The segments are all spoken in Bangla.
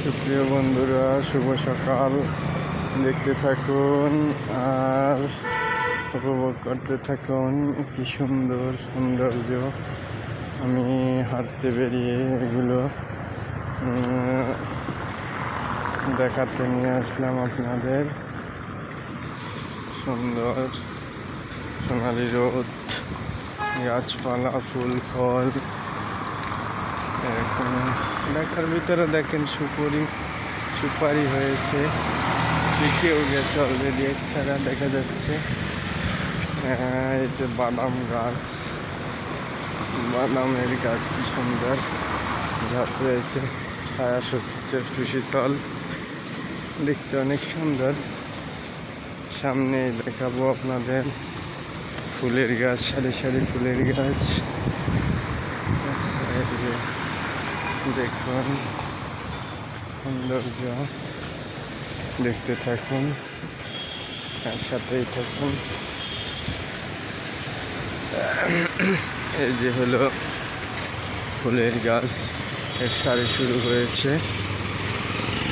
সুপ্রিয় বন্ধুরা, শুভ সকাল। দেখতে থাকুন আর উপভোগ করতে থাকুন কি সুন্দর সৌন্দর্য। আমি হাঁটতে বেরিয়ে এগুলো দেখাতে নিয়ে আসলাম আপনাদের। সুন্দর সোনালি রোদ, গাছপালা, ফুল ফল, এরকম ঢাকার ভিতরে দেখেন সুপারি হয়েছে, টিকেও গেছে অলরেডি, ছাড়া দেখা যাচ্ছে। এটা বাদাম গাছ, বাদামের গাছ কি সুন্দর ঝাপ রয়েছে, ছায়া সত্যি একটু শীতল, দেখতে অনেক সুন্দর। সামনে দেখাবো আপনাদের ফুলের গাছ, সারি সারি ফুলের গাছ। দেখুন সৌন্দর্য, দেখতে থাকুন তার সাথেই থাকুন। এই যে হলো ফুলের গাছ, এর সারি শুরু হয়েছে।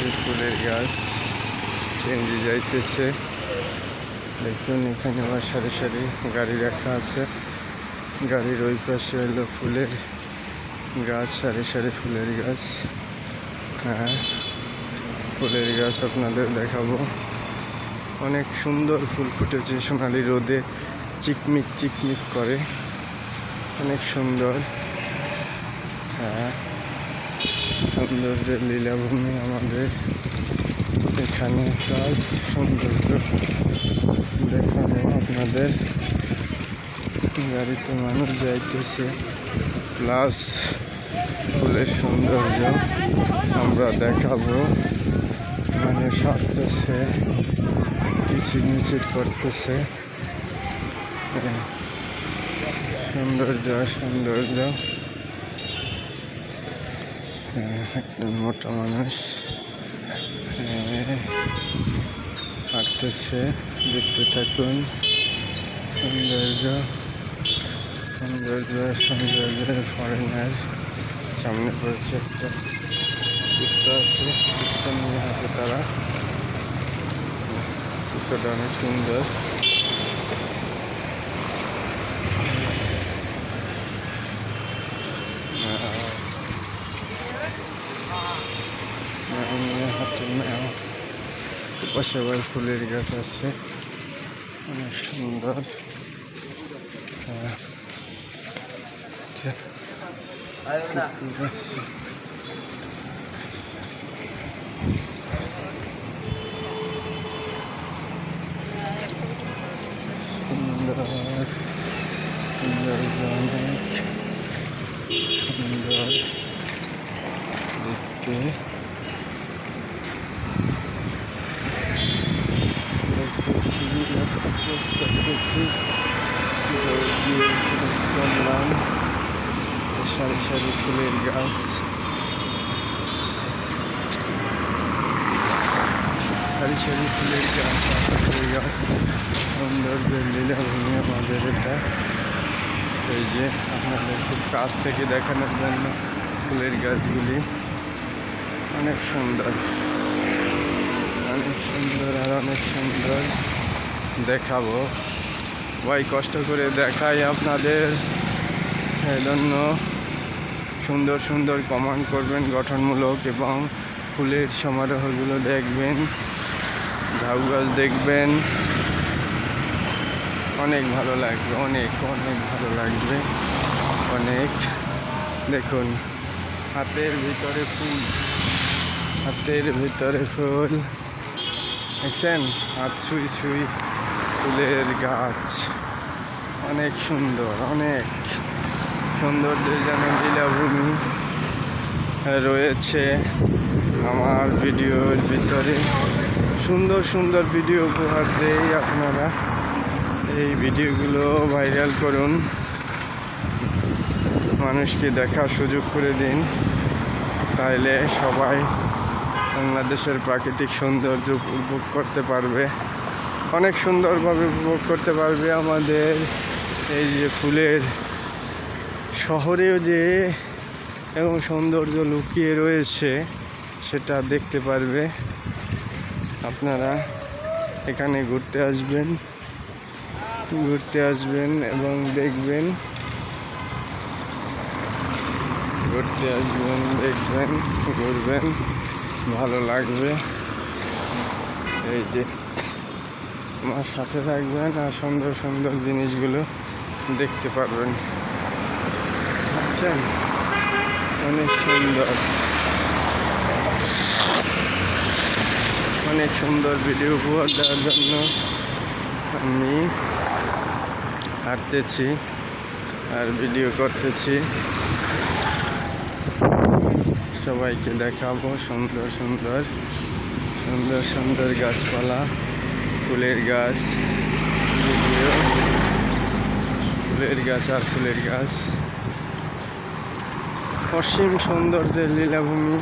এই ফুলের গাছ চেঞ্জে যাইতেছে। দেখুন এখানে আবার সারি সারি গাড়ি রাখা আছে, গাড়ির ওই পাশে হলো ফুলের গাছ, সারি সারি ফুলের গাছ। হ্যাঁ, ফুলের গাছ আপনাদের দেখাবো। অনেক সুন্দর ফুল ফুটেছে, সোনালি রোদে চিকমিক চিকমিক করে, অনেক সুন্দর। হ্যাঁ, সৌন্দর্যের লীলাভূমি আমাদের এখানে। তার সৌন্দর্য দেখাবো আপনাদের। গাড়িতে মানুষ যাইতেছে, প্লাস ফুলের সৌন্দর্য আমরা দেখাবো। মানুষ হাঁটতেছে, কিচিরমিচির করতেছে। সৌন্দর্য সৌন্দর্য। একজন মোটা মানুষ হাঁটতেছে, দেখতে থাকুন। সৌন্দর্য সৌন্দর্য সৌন্দর্যের ফরেনার। সামনে পড়ছে একটা কুত্তা আছে, কুত্তা নিয়ে হাঁটে তারা। কুত্তাটা অনেক সুন্দর। পাশে আবার ফুলের গাছ আছে, অনেক সুন্দর। সুন্দর সুন্দর, অনেক সুন্দর দেখতে। সারি সারি ফুলের গাছ, সারি সারি ফুলের গাছ, ফুলের গাছ। সৌন্দর্যের লীলাভূমি আমাদের এটা। এই যে আপনাদের খুব কাছ থেকে দেখানোর জন্য ফুলের গাছগুলি অনেক সুন্দর, অনেক সুন্দর আর অনেক সুন্দর দেখাবো। ভাই কষ্ট করে দেখাই আপনাদের, এজন্য সুন্দর সুন্দর কমেন্ট করবেন, গঠনমূলক, এবং ফুলের সমারোহগুলো দেখবেন, ঝাউ গাছ দেখবেন, অনেক ভালো লাগবে, অনেক অনেক ভালো লাগবে, অনেক। দেখুন হাতের ভিতরে ফুল, হাতের ভিতরে ফুল দেখছেন, হাত ছুঁই ছুঁই ফুলের গাছ, অনেক সুন্দর, অনেক সৌন্দর্যের যেন লীলাভূমি রয়েছে আমার ভিডিওর ভিতরে। সুন্দর সুন্দর ভিডিও উপহার দেই, আপনারা এই ভিডিওগুলো ভাইরাল করুন, মানুষকে দেখার সুযোগ করে দিন, তাইলে সবাই বাংলাদেশের প্রাকৃতিক সৌন্দর্য উপভোগ করতে পারবে, অনেক সুন্দরভাবে উপভোগ করতে পারবে। আমাদের এই যে ফুলের শহরেও যে এবং সৌন্দর্য লুকিয়ে রয়েছে, সেটা দেখতে পারবে। আপনারা এখানে ঘুরতে আসবেন এবং দেখবেন, ঘুরবেন, ভালো লাগবে। এই যে আমার সাথে থাকবেন আর সুন্দর সুন্দর জিনিসগুলো দেখতে পারবেন। বুঝছেন? অনেক সুন্দর ভিডিও উপহার দেওয়ার জন্য আমি হাঁটতেছি আর ভিডিও করতেছি। সবাইকে দেখাবো সুন্দর সুন্দর গাছপালা, ফুলের গাছ, ফুলের গাছ, অসীম সৌন্দর্যের লীলাভূমি।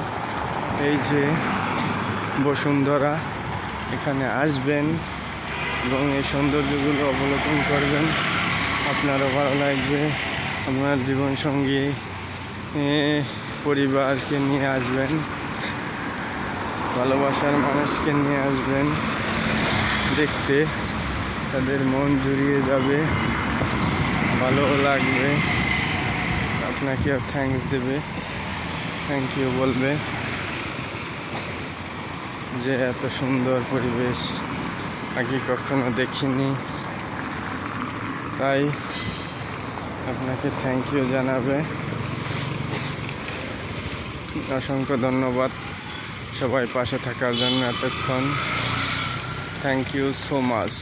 এই যে বসুন্ধরা, এখানে আসবেন এবং এই সৌন্দর্যগুলো অবলোকন করবেন। আপনারও ভালো লাগবে। আপনার জীবনসঙ্গী, পরিবারকে নিয়ে আসবেন, ভালোবাসার মানুষকে নিয়ে আসবেন। দেখতে তাদের মন জুড়িয়ে যাবে, ভালো লাগবে। আপনাকেও থ্যাঙ্কস দেবে, থ্যাংক ইউ বলবে যে এত সুন্দর পরিবেশ আগে কখনো দেখিনি। তাই আপনাকে থ্যাংক ইউ জানাবে। অসংখ্য ধন্যবাদ সবাই পাশে থাকার জন্য এতক্ষণ। Thank you so much.